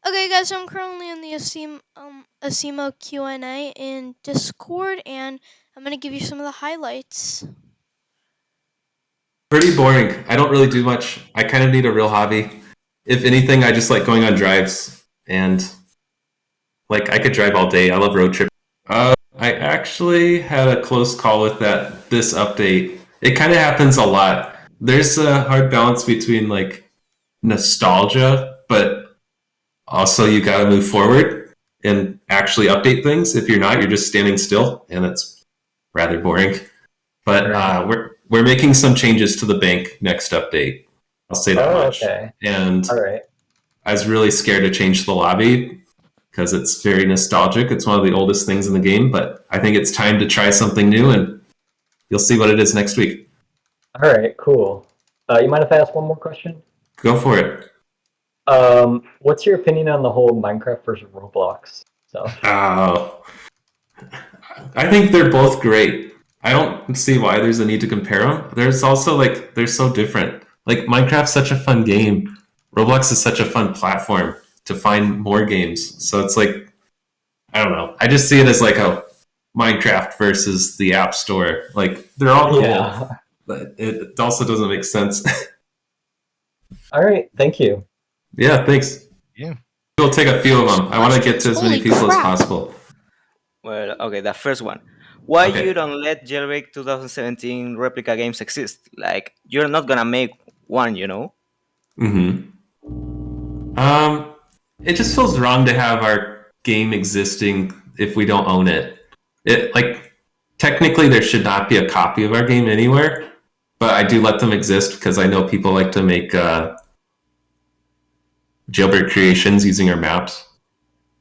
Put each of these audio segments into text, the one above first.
Okay, guys, I'm currently in the Asimo Q&A in Discord, and I'm gonna give you some of the highlights. Pretty boring. I don't really do much. I kind of need a real hobby. If anything, I just like going on drives, and like I could drive all day. I love road trips. I actually had a close call with that this update. It kind of happens a lot. There's a hard balance between like nostalgia, but also you got to move forward and actually update things. If you're not, you're just standing still, and it's rather boring. But Right. we're making some changes to the bank next update. I'll say that Oh, much. okay. And All right. I was really scared to change the lobby because it's very nostalgic. It's one of the oldest things in the game, but I think it's time to try something new, and you'll see what it is next week. All right. Cool. You mind if I ask one more question? Go for it. What's your opinion on the whole Minecraft versus Roblox stuff? Oh, I think they're both great. I don't see why there's a need to compare them. There's also like they're so different. Like Minecraft's such a fun game. Roblox is such a fun platform to find more games. So it's like I don't know. I just see it as like a Minecraft versus the App Store. Like they're all cool, Yeah. but it also doesn't make sense. All right. Thank you. Yeah, thanks. Yeah. We'll take a few of Next them. I want to get to questions. as many Holy people as crap. possible. Well, okay, the first one. Why Okay. you don't let Jailbreak 2017 replica games exist? Like, you're not gonna make one, you know? Mm-hmm. It just feels wrong to have our game existing if we don't own it. It like technically there should not be a copy of our game anywhere, but I do let them exist because I know people like to make jailbreak creations using our maps.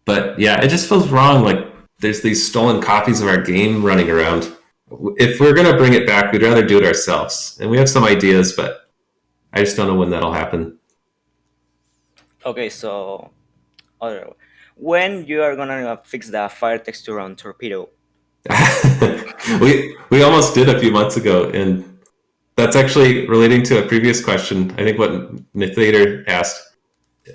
But yeah, it just feels wrong. Like there's these stolen copies of our game running around. If we're gonna bring it back, we'd rather do it ourselves. And we have some ideas, but I just don't know when that'll happen. Okay, so other when you are gonna fix the fire texture on torpedo? we almost did a few months ago, and that's actually relating to a previous question. I think what Nithater asked.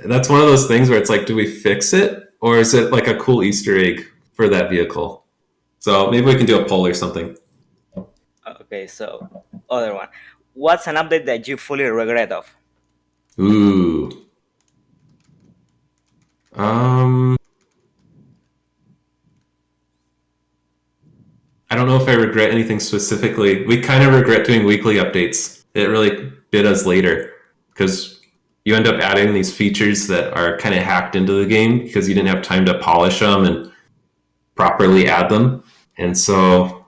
That's one of those things where it's like, do we fix it, or is it like a cool Easter egg for that vehicle? So maybe we can do a poll or something. Okay, so other one. What's an update that you fully regret of? Ooh. I don't know if I regret anything specifically. We kind of regret doing weekly updates. It really bit us later because you end up adding these features that are kind of hacked into the game because you didn't have time to polish them and properly add them. And so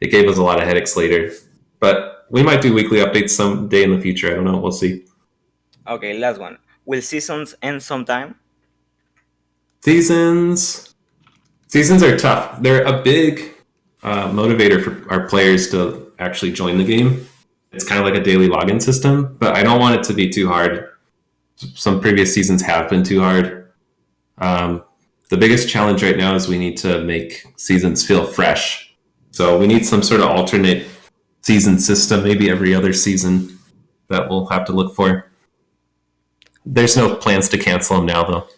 it gave us a lot of headaches later. But we might do weekly updates someday in the future. I don't know. We'll see. Okay, last one. Will seasons end sometime? Seasons. Seasons are tough. They're a big motivator for our players to actually join the game. It's kind of like a daily login system, but I don't want it to be too hard. Some previous seasons have been too hard. The biggest challenge right now is we need to make seasons feel fresh. So we need some sort of alternate season system, maybe every other season, that we'll have to look for. There's no plans to cancel them now, though.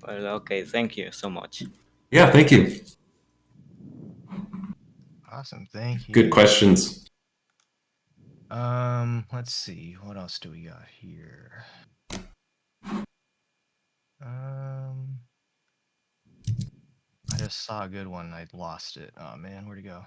Well, okay, thank you so much. Yeah, thank you. Awesome. Thank you. Good questions. Let's see. What else do we got here? I just saw a good one. I lost it. Oh man, where'd it go?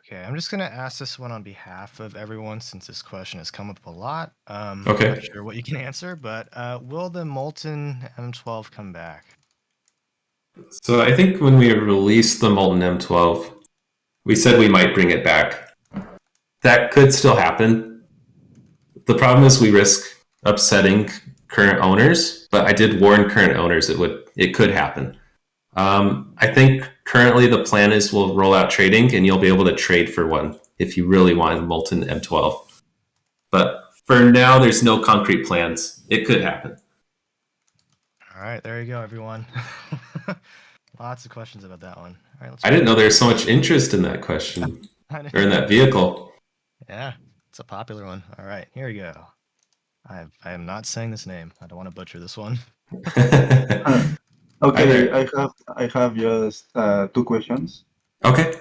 Okay, I'm just gonna ask this one on behalf of everyone since this question has come up a lot. Okay. I'm not sure what you can answer, but will the Molten M12 come back? So I think when we released the Molten M12, we said we might bring it back. That could still happen. The problem is we risk upsetting current owners, but I did warn current owners it could happen. I think currently the plan is we'll roll out trading, and you'll be able to trade for one if you really want a Molten M12. But for now, there's no concrete plans. It could happen. All right, there you go, everyone. Lots of questions about that one. All right, I didn't know there was so much interest in that question. Or in that vehicle. Yeah, it's a popular one. All right, here we go. I am not saying this name. I don't want to butcher this one. Hi Okay, there. I have just two questions. Okay.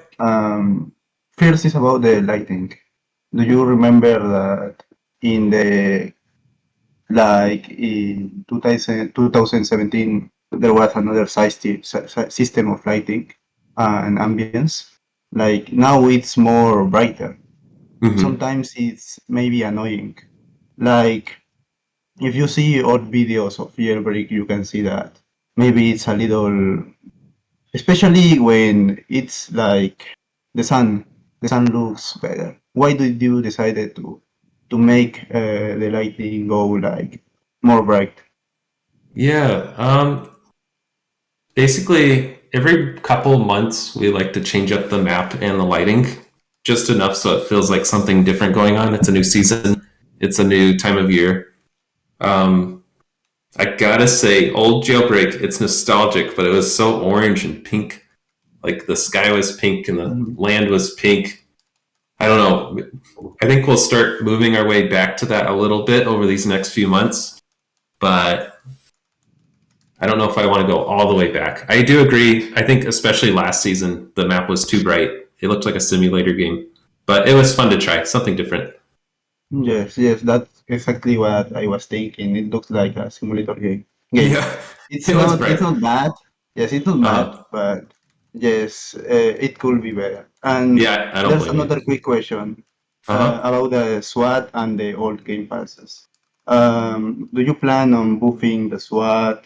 First is about the lighting. Do you remember that in the in 2017 there was another system of lighting and ambience? Like now it's more brighter. Hmm. Sometimes it's maybe annoying. Like if you see old videos of Jailbreak, you can see that maybe it's a little, especially when it's like the sun, the sun looks better. Why did you decided to make the lighting go like more bright? Yeah. Basically, every couple months, we like to change up the map and the lighting just enough so it feels like something different going on. It's a new season, it's a new time of year. Um, I gotta say, old Jailbreak, it's nostalgic, but it was so orange and pink. Like the sky was pink and the Mhm. land was pink. I don't know. I think we'll start moving our way back to that a little bit over these next few months, but I don't know if I want to go all the way back. I do agree. I think especially last season, the map was too bright. It looked like a simulator game, but it was fun to try something different. Yes, yes, that's exactly what I was thinking. It looks like a simulator game. Yeah, it was It's bright. not bad. Yes, it's not bad, Uh, but yes, it could be better. And yeah, I don't there's blame you. another quick question Uh huh. about the SWAT and the old game passes. Do you plan on buffing the SWAT?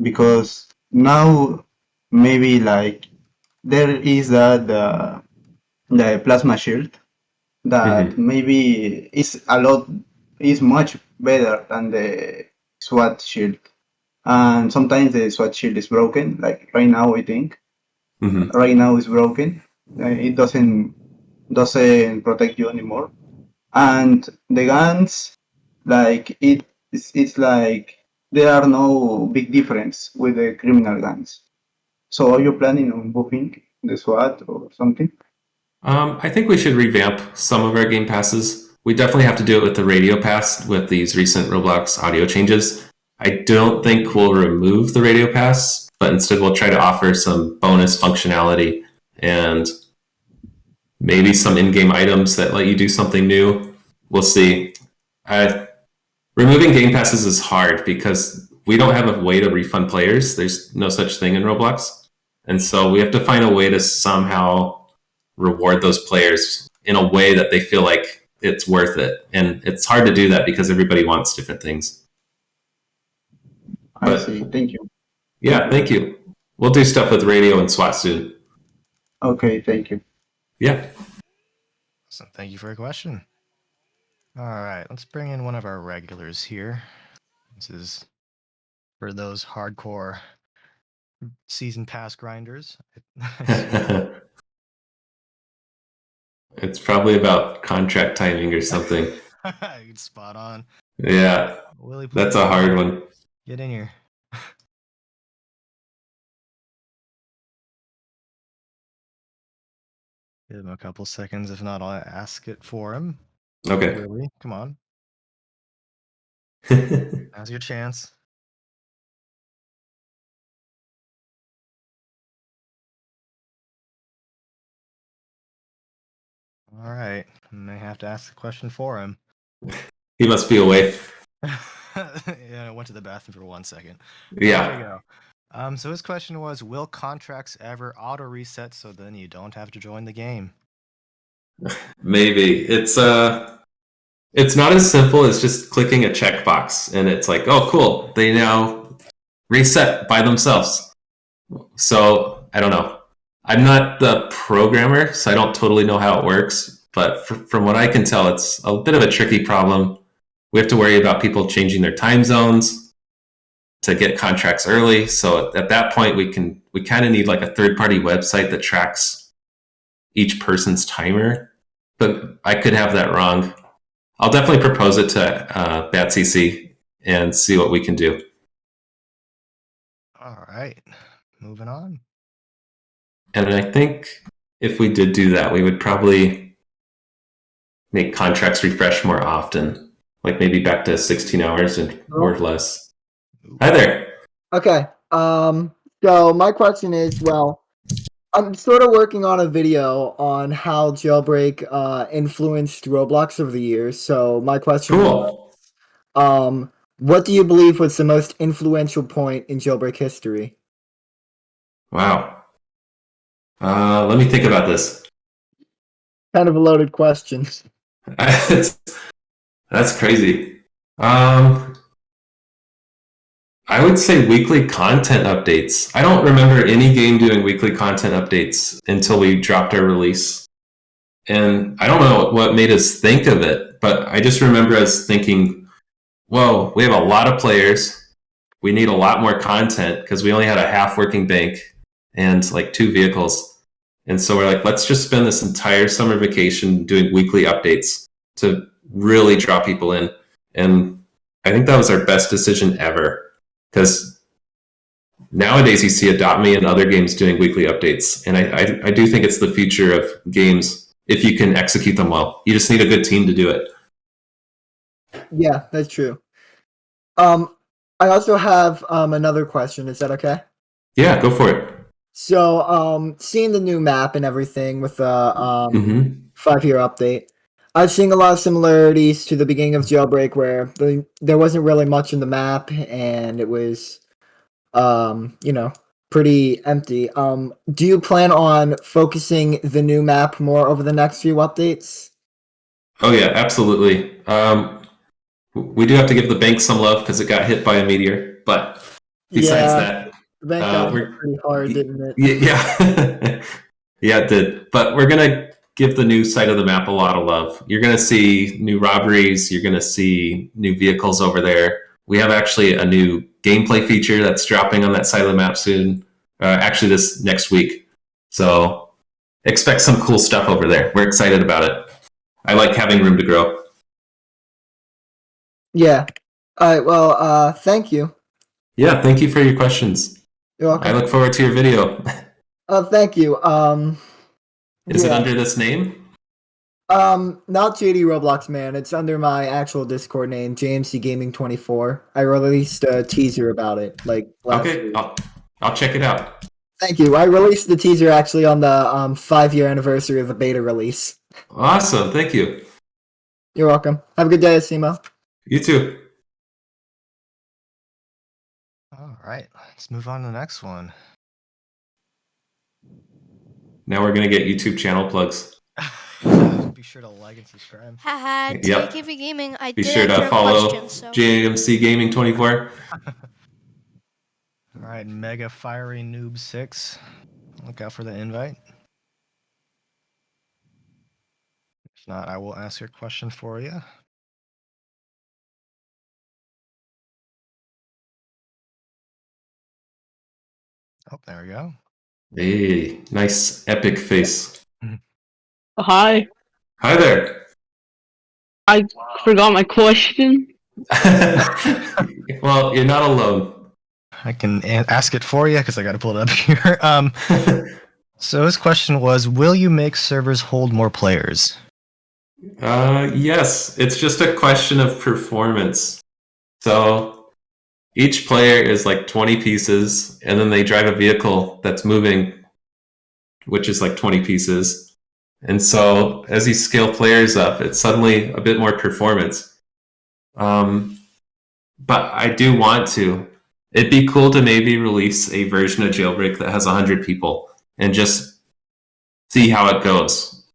Because now maybe like there is the plasma shield that Hmm. maybe is much better than the SWAT shield. And sometimes the SWAT shield is broken. Like right now, I think Hmm. right now it's broken. It doesn't protect you anymore. And the guns, like it's like there are no big difference with the criminal guns. So are you planning on buffing the SWAT or something? I think we should revamp some of our game passes. We definitely have to do it with the radio pass with these recent Roblox audio changes. I don't think we'll remove the radio pass, but instead we'll try to offer some bonus functionality and maybe some in-game items that let you do something new. We'll see. I, Removing game passes is hard because we don't have a way to refund players. There's no such thing in Roblox, and so we have to find a way to somehow reward those players in a way that they feel like it's worth it. And it's hard to do that because everybody wants different things. I But see. Thank you. Thank yeah, you. thank you. We'll do stuff with radio and SWAT soon. Okay, thank you. Yeah. So thank you for your question. All right, let's bring in one of our regulars here. This is for those hardcore season pass grinders. It's probably about contract timing or something. Spot on. Yeah, Willie, please that's a get in hard here. one. Get in here. Give him a couple seconds. If not, I'll ask it for him. Okay. Willie, come on. Now's your chance. All right. I may have to ask the question for him. He must be away. Yeah, I went to the bathroom for 1 second. Yeah. There we go. So his question was, will contracts ever auto reset so then you don't have to join the game? Maybe. It's not as simple as just clicking a checkbox and it's like, oh cool, they now reset by themselves. So I don't know. I'm not the programmer, so I don't totally know how it works. But from what I can tell, it's a bit of a tricky problem. We have to worry about people changing their time zones to get contracts early. So at that point, we kind of need like a third party website that tracks each person's timer. But I could have that wrong. I'll definitely propose it to BatCC and see what we can do. All right. Moving on. And I think if we did do that, we would probably make contracts refresh more often, like maybe back to 16 hours or less. Hi there. Okay. So my question is, well, I'm sort of working on a video on how Jailbreak influenced Roblox over the years. So my question was, Cool. what do you believe was the most influential point in Jailbreak history? Wow. Let me think about this. Kind of a loaded question. That's crazy. I would say weekly content updates. I don't remember any game doing weekly content updates until we dropped our release. And I don't know what made us think of it, but I just remember us thinking, whoa, we have a lot of players. We need a lot more content because we only had a half working bank and like 2 vehicles. And so we're like, let's just spend this entire summer vacation doing weekly updates to really draw people in. And I think that was our best decision ever. Because nowadays you see Adopt Me and other games doing weekly updates. And I do think it's the future of games if you can execute them well. You just need a good team to do it. Yeah, that's true. I also have another question. Is that okay? Yeah, go for it. So, seeing the new map and everything with the 5-year update, I've seen a lot of similarities to the beginning of Jailbreak where there wasn't really much in the map and it was, pretty empty. Do you plan on focusing the new map more over the next few updates? Oh yeah, absolutely. We do have to give the bank some love because it got hit by a meteor. But besides that, the bank got hit pretty hard, didn't it? Yeah, yeah, it did. But we're gonna give the new side of the map a lot of love. You're gonna see new robberies. You're gonna see new vehicles over there. We have actually a new gameplay feature that's dropping on that side of the map soon. Actually, this next week. So expect some cool stuff over there. We're excited about it. I like having room to grow. Yeah. All right. Well, thank you. Yeah, thank you for your questions. You're welcome. I look forward to your video. Thank you. Is it under this name? Not JD Roblox Man. It's under my actual Discord name, JMC Gaming 24. I released a teaser about it like last Okay, week. I'll check it out. Thank you. I released the teaser actually on the 5-year anniversary of the beta release. Awesome, thank you. You're welcome. Have a good day, Asimo. You too. All right, let's move on to the next one. Now we're gonna get YouTube channel plugs. Be sure to like and subscribe. Haha, Yep. TKV Gaming. I Be did sure answer to a follow question, so. JMC Gaming 24. All right, Mega Fiery Noob 6. Look out for the invite. If not, I will ask your question for you. Oh, there we go. Hey, nice epic face. Hi, Hi there. I forgot my question. Well, you're not alone. I can ask it for you because I got to pull it up here. So his question was, will you make servers hold more players? Yes, it's just a question of performance. So each player is like 20 pieces, and then they drive a vehicle that's moving, which is like 20 pieces. And so as you scale players up, it's suddenly a bit more performance. But I do want to. It'd be cool to maybe release a version of Jailbreak that has 100 people and just see how it goes.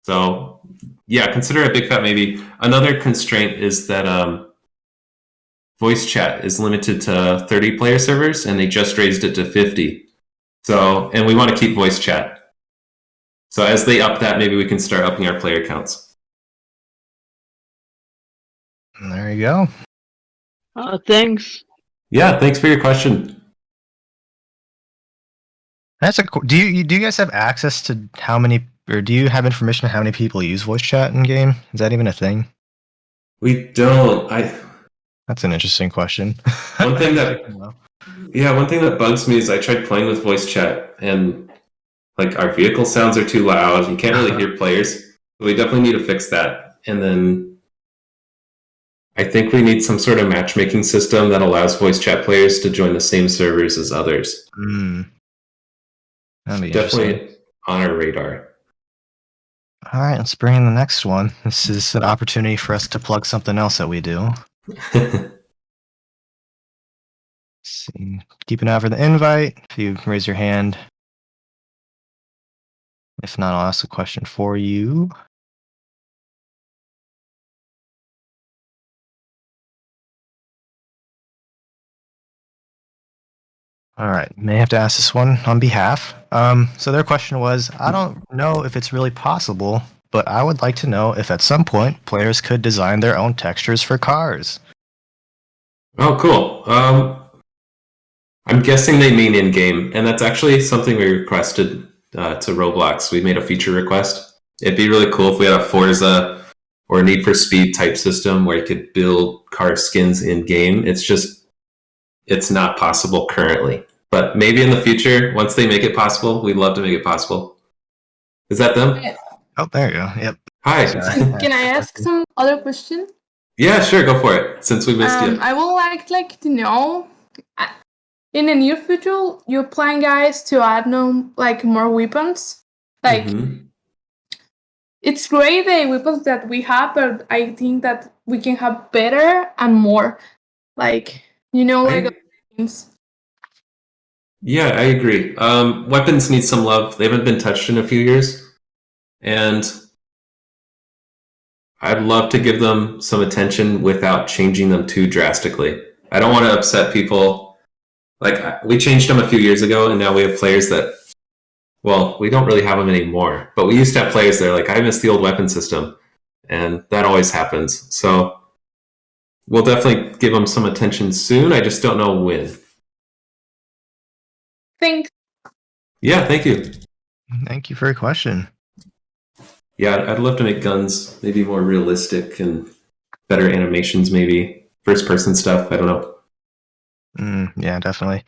So yeah, consider a big fat maybe. Another constraint is that voice chat is limited to 30 player servers, and they just raised it to 50. So, and we want to keep voice chat. So as they up that, maybe we can start upping our player counts. And there you go. Thanks. Yeah, thanks for your question. That's do you guys have access to how many, or do you have information on how many people use voice chat in game? Is that even a thing? We don't. That's an interesting question. One thing that bugs me is I tried playing with voice chat, and Like our vehicle sounds are too loud. You can't really hear players. We definitely need to fix that. And then I think we need some sort of matchmaking system that allows voice chat players to join the same servers as others. That'd be interesting. Definitely on our radar. All right, let's bring in the next one. This is an opportunity for us to plug something else that we do. Let's see. Keep an eye out for the invite. If you raise your hand. If not, I'll ask a question for you. All right, may have to ask this one on behalf. So their question was, I don't know if it's really possible, but I would like to know if at some point players could design their own textures for cars. Oh, cool. I'm guessing they mean in-game, and that's actually something we requested to Roblox. We made a feature request. It'd be really cool if we had a Forza or Need for Speed type system where you could build car skins in-game. It's not possible currently. But maybe in the future, once they make it possible, we'd love to make it possible. Is that them? Oh, there you go. Yep. Hi. Can I ask some other question? Yeah, sure, go for it, since we missed you. I would like to know, in the near future, you plan, guys, to add more weapons? It's great the weapons that we have, but I think that we can have better and more. Games. Yeah, I agree. Weapons need some love. They haven't been touched in a few years. And I'd love to give them some attention without changing them too drastically. I don't want to upset people. Like, we changed them a few years ago, and now we have players that, well, we don't really have them anymore. But we used to have players that are like, I miss the old weapon system. And that always happens. So we'll definitely give them some attention soon. I just don't know when. Thanks. Yeah, thank you. Thank you for your question. Yeah, I'd love to make guns maybe more realistic and better animations, maybe first-person stuff. I don't know. Yeah, definitely.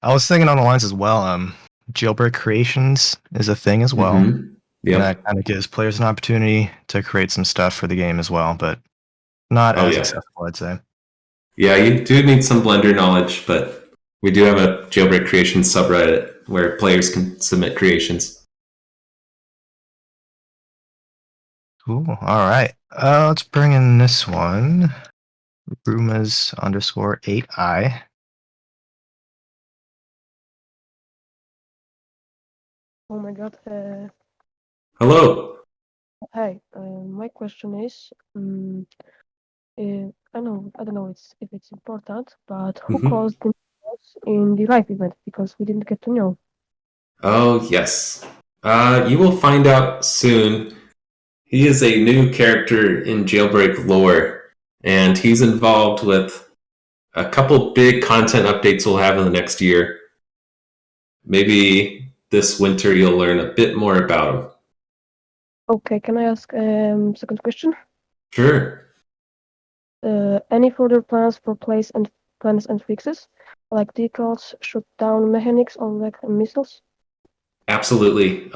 I was thinking on the lines as well. Jailbreak creations is a thing as well. Yeah, that kind of gives players an opportunity to create some stuff for the game as well, but not as accessible, I'd say. Yeah, you do need some Blender knowledge, but we do have a Jailbreak creations subreddit where players can submit creations. Cool. All right. Let's bring in this one. Rumas_8i. Oh my god. Hello. Hi. My question is, I don't know if it's important, but who caused the news in the live event, because we didn't get to know. Oh, yes. You will find out soon. He is a new character in Jailbreak lore, and he's involved with a couple big content updates we'll have in the next year. Maybe this winter you'll learn a bit more about him. Okay, can I ask second question? Sure. Any further plans for plans and fixes, like decals, shoot down mechanics, or like missiles? Absolutely.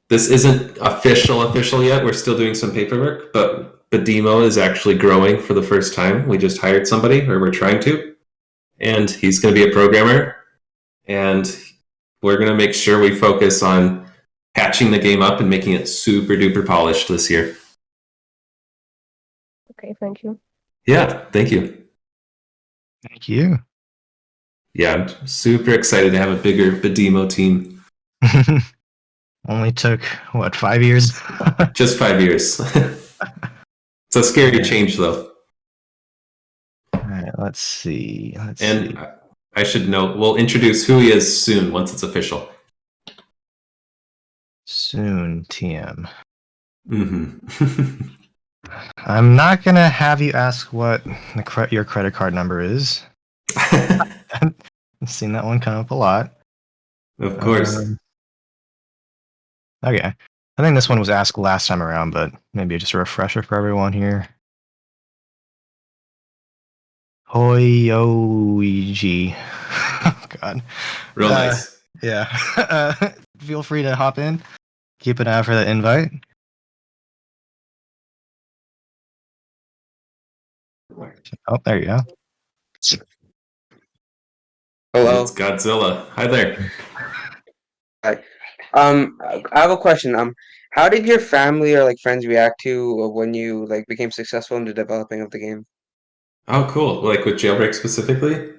This isn't official yet. We're still doing some paperwork, but the demo is actually growing for the first time. We just hired somebody, or we're trying to, and he's going to be a programmer, and we're going to make sure we focus on patching the game up and making it super duper polished this year. Okay, thank you. Yeah, thank you. Thank you. Yeah, I'm super excited to have a bigger Bademo team. Only took, 5 years? Just 5 years. It's a scary change, though. All right, let's see. I should note, we'll introduce who he is soon once it's official. Soon, TM. Mm-hmm. I'm not going to have you ask what your credit card number is. I've seen that one come up a lot. Of course. Okay. I think this one was asked last time around, but maybe just a refresher for everyone here. Hoyoiji. Oh, God. Real nice. Yeah. feel free to hop in. Keep an eye out for that invite. Oh, there you go. Hello. It's Godzilla. Hi there. Hi. I have a question. How did your family or like friends react to when you like became successful in the developing of the game? Oh, cool. Like with Jailbreak specifically?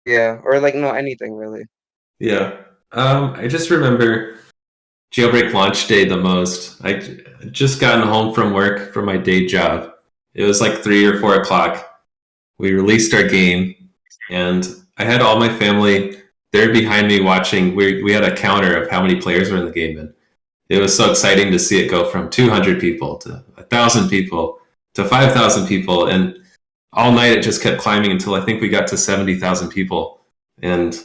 Yeah, or like no anything really. Yeah. I just remember Jailbreak launch day the most. I just gotten home from work from my day job. It was like 3 or 4 o'clock. We released our game, and I had all my family there behind me watching. We had a counter of how many players were in the game, and it was so exciting to see it go from 200 people to 1,000 people to 5,000 people, and all night it just kept climbing until I think we got to 70,000 people, and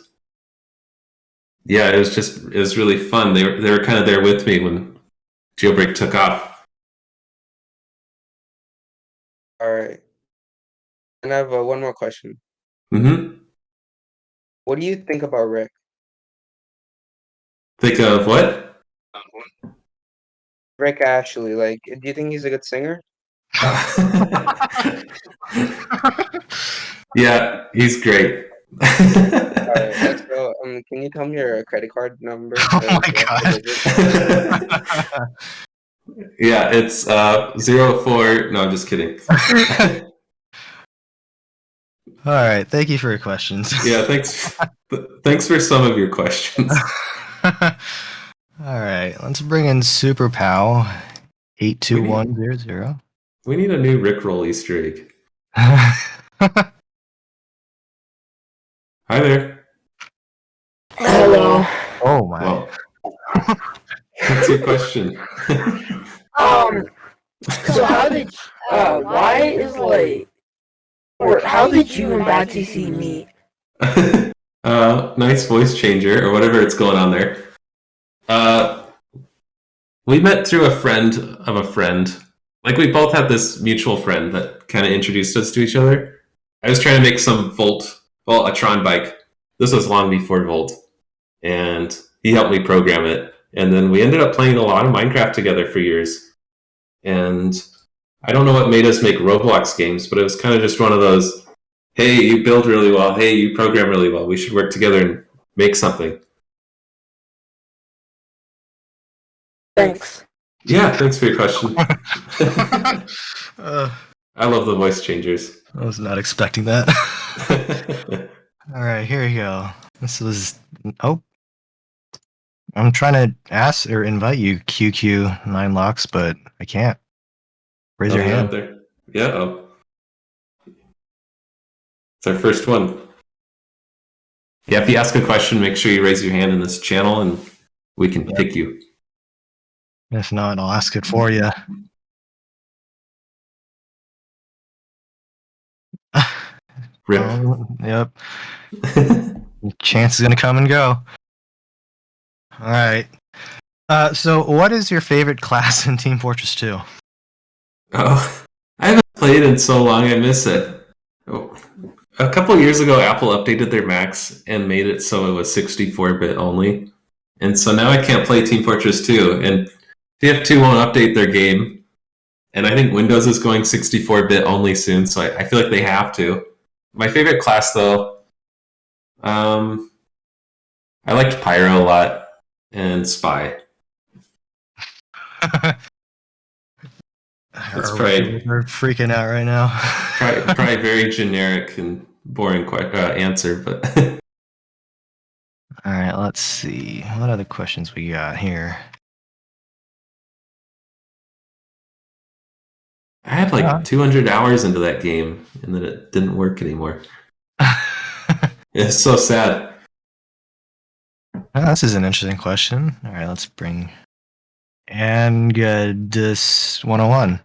yeah, it was really fun. They were kind of there with me when Jailbreak took off. All right. And I have one more question. Mm-hmm. What do you think about Rick? Think of what? Rick Ashley. Like, do you think he's a good singer? Yeah, he's great. All right. So, can you tell me your credit card number? Oh my god. Yeah, it's 04. No, I'm just kidding. All right, thank you for your questions. Yeah, thanks for some of your questions. All right, let's bring in Super Pow 82100. We need a new Rickroll Easter egg. Hi there. Hello. Oh my. Well, what's your question? So how did why is like or how did you and BATCC meet? Nice voice changer or whatever it's going on there. We met through a friend of a friend. Like we both had this mutual friend that kind of introduced us to each other. I was trying to make some a Tron bike. This was long before Volt, and he helped me program it. And then we ended up playing a lot of Minecraft together for years. And I don't know what made us make Roblox games, but it was kind of just one of those, hey, you build really well. Hey, you program really well. We should work together and make something. Thanks. Yeah, thanks for your question. I love the voice changers. I was not expecting that. All right, here we go. This was I'm trying to ask or invite you, QQ9Locks, but I can't. Raise your hand. There. Yeah. It's our first one. Yeah, if you ask a question, make sure you raise your hand in this channel and we can pick you. If not, I'll ask it for you. Rip. Yep. Chance is gonna come and go. All right. So what is your favorite class in Team Fortress 2? Oh, I haven't played in so long, I miss it. A couple years ago, Apple updated their Macs and made it so it was 64-bit only. And so now I can't play Team Fortress 2. And TF2 won't update their game. And I think Windows is going 64-bit only soon, so I feel like they have to. My favorite class, though, I liked Pyro a lot and Spy. That's probably we're freaking out right now. probably very generic and boring answer, but all right, let's see what other questions we got here. I had like 200 hours into that game, and then it didn't work anymore. It's so sad. This is an interesting question. All right, let's bring Angadis 101.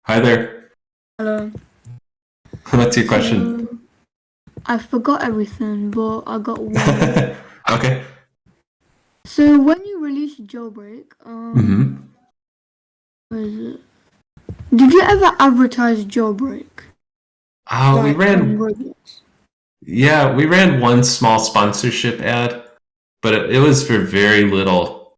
Hi there. Hello. What's your question? I forgot everything, but I got one. Okay. So when you released Jailbreak, what is it? Did you ever advertise Jailbreak? We ran. Yeah, we ran one small sponsorship ad, but it was for very little.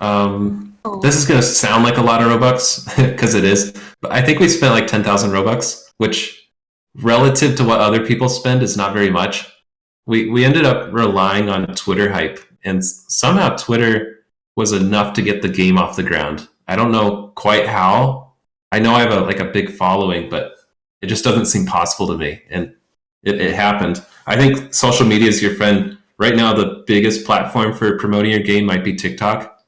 This is gonna sound like a lot of Robux because it is, but I think we spent like 10,000 Robux, which relative to what other people spend is not very much. We ended up relying on Twitter hype, and somehow Twitter was enough to get the game off the ground. I don't know quite how. I know I have a big following, but it just doesn't seem possible to me, and it happened. I think social media is your friend. Right now, the biggest platform for promoting your game might be TikTok.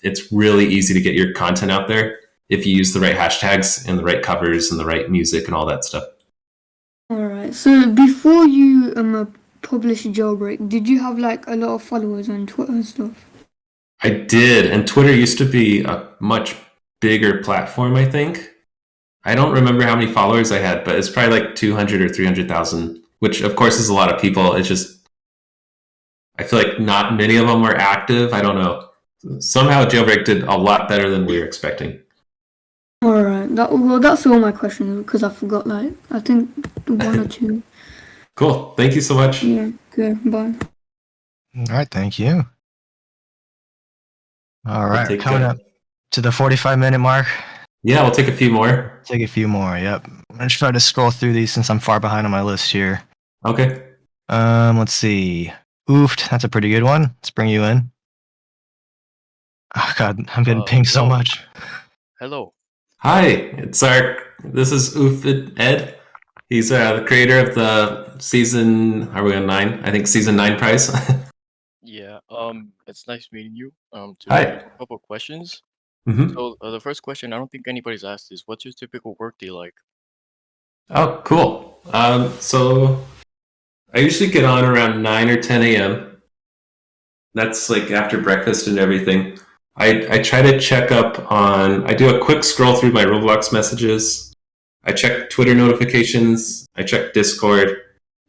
It's really easy to get your content out there if you use the right hashtags and the right covers and the right music and all that stuff. Alright, so before you published Jailbreak, did you have like a lot of followers on Twitter and stuff? I did, and Twitter used to be a much bigger platform, I think. I don't remember how many followers I had, but it's probably like 200 or 300,000, which of course is a lot of people. It's just, I feel like not many of them were active. I don't know. Somehow Jailbreak did a lot better than we were expecting. Alright, that's all my questions because I forgot like, I think one or two. Cool. Thank you so much. Yeah, good. Bye. All right, thank you. All right, take coming a- up to the 45-minute mark. Yeah, we'll take a few more. Take a few more, yep. I'm going to try to scroll through these since I'm far behind on my list here. Okay. Let's see. Oofed, that's a pretty good one. Let's bring you in. Oh, God, I'm getting pinged so much. Hello. Hi, this is Ufid Ed. He's the creator of the season, are we on 9? I think season 9 prize. Yeah, it's nice meeting you. Hi. A couple of questions. Mhm. So, the first question, I don't think anybody's asked is, what's your typical workday like? Oh, cool. So I usually get on around 9 or 10 a.m. That's like after breakfast and everything. I try to check up on, I do a quick scroll through my Roblox messages. I check Twitter notifications. I check Discord.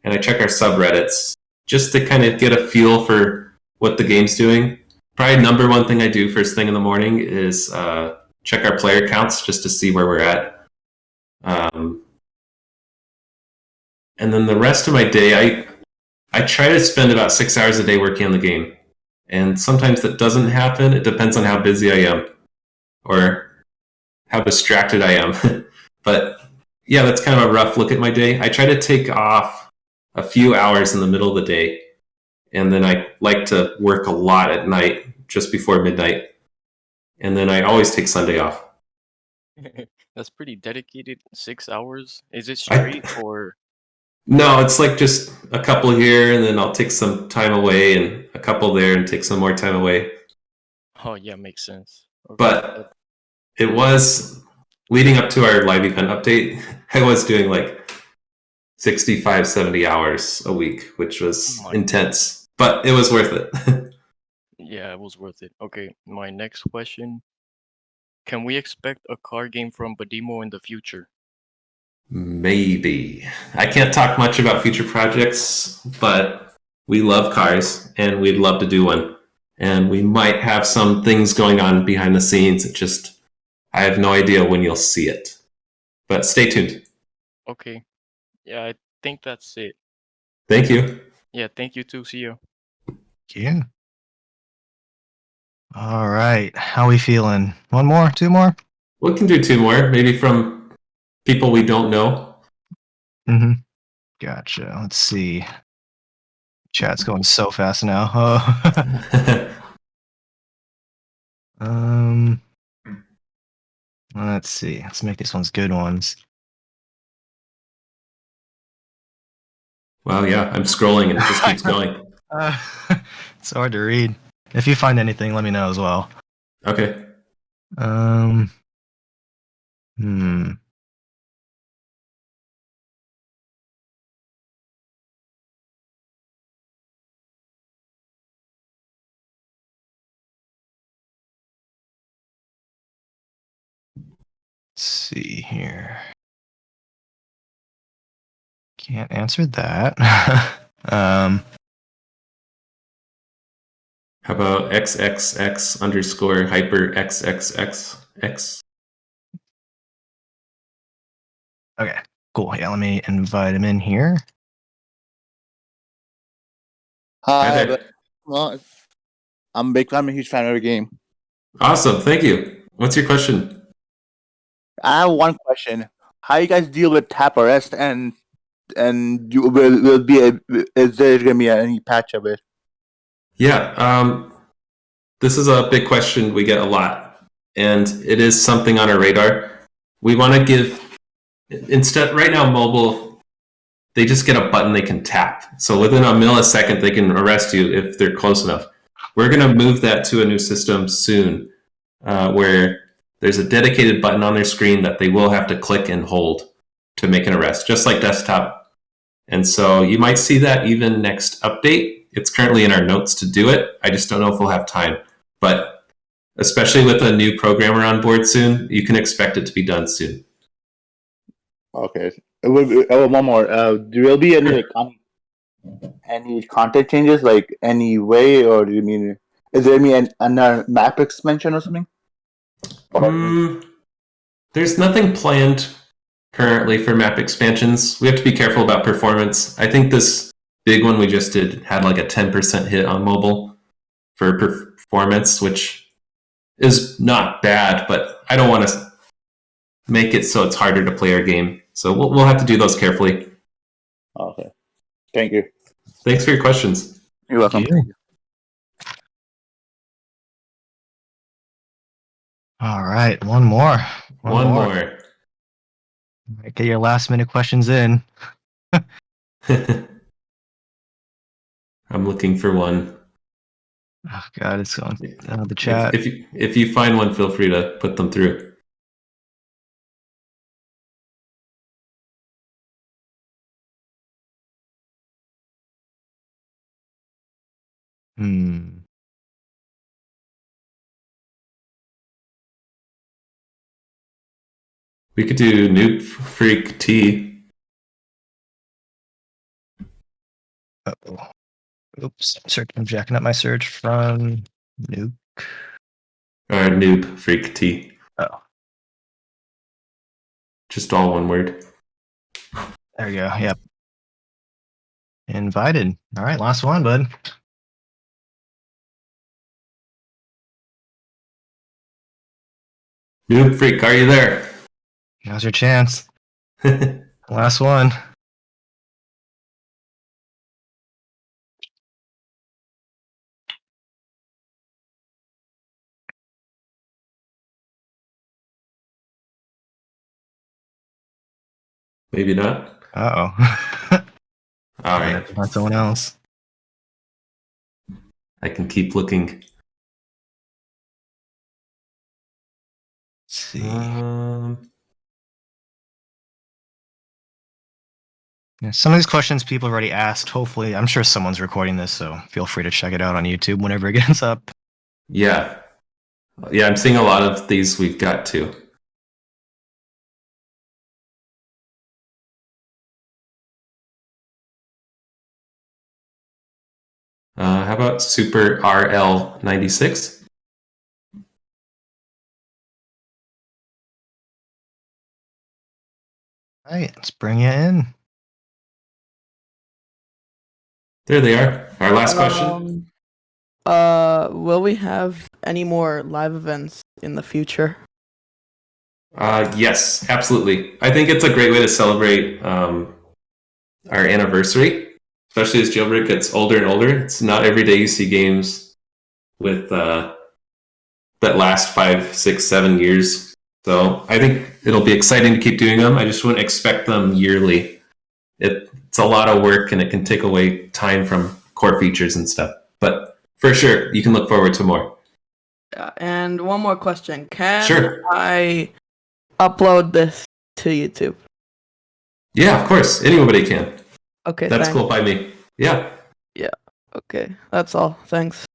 And I check our subreddits just to kind of get a feel for what the game's doing. Probably number one thing I do first thing in the morning is check our player counts just to see where we're at. And then the rest of my day, I try to spend about 6 hours a day working on the game. And sometimes that doesn't happen. It depends on how busy I am or how distracted I am. But yeah, that's kind of a rough look at my day. I try to take off a few hours in the middle of the day. And then I like to work a lot at night, just before midnight. And then I always take Sunday off. That's pretty dedicated. 6 hours? Is it straight or? No, it's like just a couple here, and then I'll take some time away, and a couple there, and take some more time away. Oh, yeah, makes sense. Okay. But it was leading up to our live event update. I was doing like 65, 70 hours a week, which was intense, but it was worth it. Yeah, it was worth it. Okay, my next question. Can we expect a car game from Badimo in the future? Maybe. I can't talk much about future projects, but we love cars and we'd love to do one. And we might have some things going on behind the scenes. I have no idea when you'll see it. But stay tuned. Okay. Yeah, I think that's it. Thank you. Yeah, thank you too. See you. Yeah. All right, how we feeling? One more? Two more? We can do two more, maybe from people we don't know. Mm-hmm. Gotcha. Let's see. Chat's going so fast now. Let's see. Let's make these ones good ones. Wow, yeah, I'm scrolling and it just keeps going. It's hard to read. If you find anything, let me know as well. Okay. Let's see here. Can't answer that. How about XXX underscore hyper XXXX? Okay, cool. Yeah, let me invite him in here. Hi Hi, there. well, I'm a huge fan of the game. Awesome. Thank you. What's your question? I have one question. How you guys deal with tap arrest and you will be is there gonna be any patch of it? Yeah, this is a big question we get a lot, and it is something on our radar. We want to give instead right now mobile, they just get a button they can tap. So within a millisecond, they can arrest you if they're close enough. We're going to move that to a new system soon, where there's a dedicated button on their screen that they will have to click and hold to make an arrest, just like desktop. And so you might see that even next update. It's currently in our notes to do it. I just don't know if we'll have time. But especially with a new programmer on board soon, you can expect it to be done soon. Okay. One more. Do there be any content changes, like any way, or do you mean is there another map expansion or something? There's nothing planned currently for map expansions. We have to be careful about performance. I think this big one we just did had like a 10% hit on mobile for performance, which is not bad, but I don't want to make it so it's harder to play our game. So we'll have to do those carefully. Okay. Thank you. Thanks for your questions. You're welcome. All right, one more. One more. Get your last minute questions in. I'm looking for one. Oh God, it's on the chat. If you find one, feel free to put them through. We could do Noob Freak T. Uh-oh. Oops, I'm jacking up my search from Nuke. Or Noob Freak T. Oh. Just all one word. There you go. Yep. Invited. All right, last one, bud. Noob Freak, are you there? Now's your chance. Last one. Maybe not. Uh-oh. All right. Find someone else. I can keep looking. Let's see. Yeah, some of these questions people have already asked. Hopefully, I'm sure someone's recording this, so feel free to check it out on YouTube whenever it gets up. Yeah. Yeah, I'm seeing a lot of these we've got too. How about Super RL96? All right, let's bring you in. There they are. Our last question. Will we have any more live events in the future? Yes, absolutely. I think it's a great way to celebrate our anniversary, especially as Jailbreak gets older and older. It's not every day you see games with that last 5, 6, 7 years. So I think it'll be exciting to keep doing them. I just wouldn't expect them yearly. It's a lot of work and it can take away time from core features and stuff. But for sure, you can look forward to more. Yeah, and one more question. Can Sure. I upload this to YouTube? Yeah, of course. Anybody can. Okay, That's thanks. cool by me. Yeah. Yeah, okay. That's all. Thanks.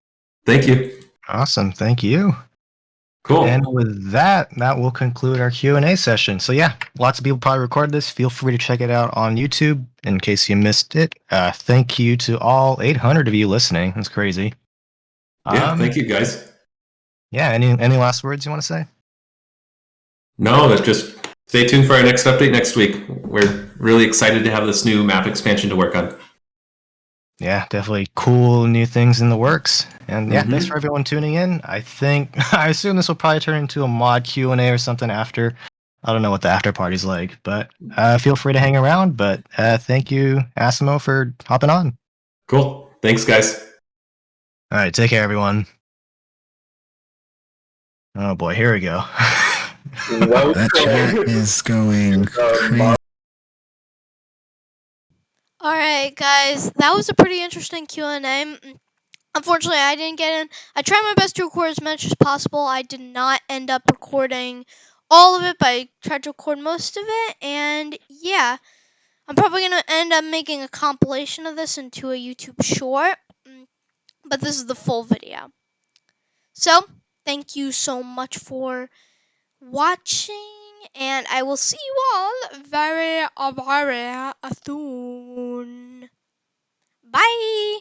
Thank you. Awesome. Thank you. Cool. And with that will conclude our Q&A session. So yeah, lots of people probably recorded this. Feel free to check it out on YouTube in case you missed it. Thank you to all 800 of you listening. That's crazy. Yeah, thank you guys. Yeah, any last words you want to say? No, that's just stay tuned for our next update next week. We're really excited to have this new map expansion to work on. yeah, definitely cool new things in the works. And yeah, thanks for everyone tuning in. I assume this will probably turn into a mod Q&A or something after. I don't know what the after party's like, but feel free to hang around. But thank you, Asimo, for hopping on. Cool. Thanks, guys. All right, take care, everyone. Oh boy, here we go. That chat is going crazy. All right, guys, that was a pretty interesting Q&A. Unfortunately, I didn't get in. I tried my best to record as much as possible. I did not end up recording all of it, but I tried to record most of it. And yeah, I'm probably going to end up making a compilation of this into a YouTube short. But this is the full video. So, thank you so much for watching. And I will see you all very, very soon. Bye!